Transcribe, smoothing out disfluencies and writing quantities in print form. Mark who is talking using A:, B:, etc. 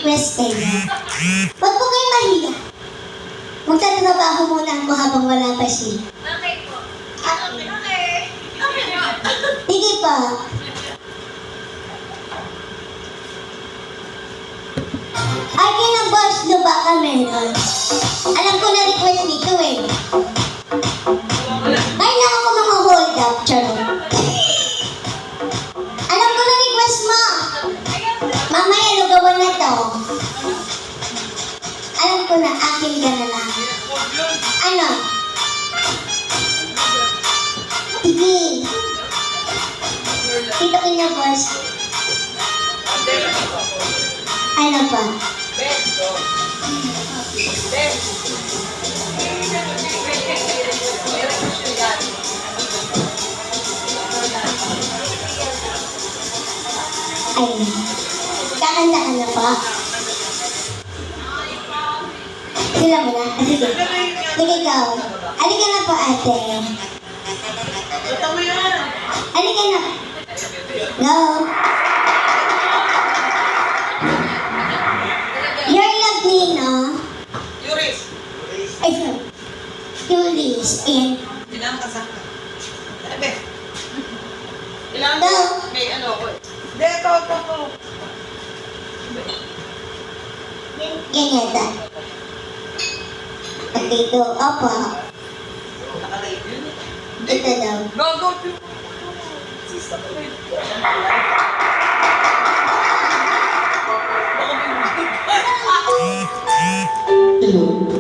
A: Request kayo. Huwag po kayo mahiya. Magtatrabaho muna ako habang wala pa siya.
B: Okay po.
A: Okay.
B: Okay. Okay po.
A: Sige pa. Ay, kinaboss na ba kami nun? Alam ko na request nito eh. May lang ako mga hold up, charot. Alam ko na request mo. Mamaya, lugawan na to. Alam ko na, akin ka na lang. Ano? Sige. Dito ka na, boss. Ano pa? Ayun. Kakanta ka na pa. Sila mo na. Sige. Sige ikaw. Halika na po, ate. Halika na. Go. Your love name, no?
C: Yuris.
A: Ay, sorry. Yuris. Ayan.
C: Ilang kasama? Sabi. Ilang
A: Go.
C: may ano ko. Dito.
A: Ganyan ta. At dito, opo.
C: Nakalate yun.
A: Ito daw.
C: Go.
A: Hello.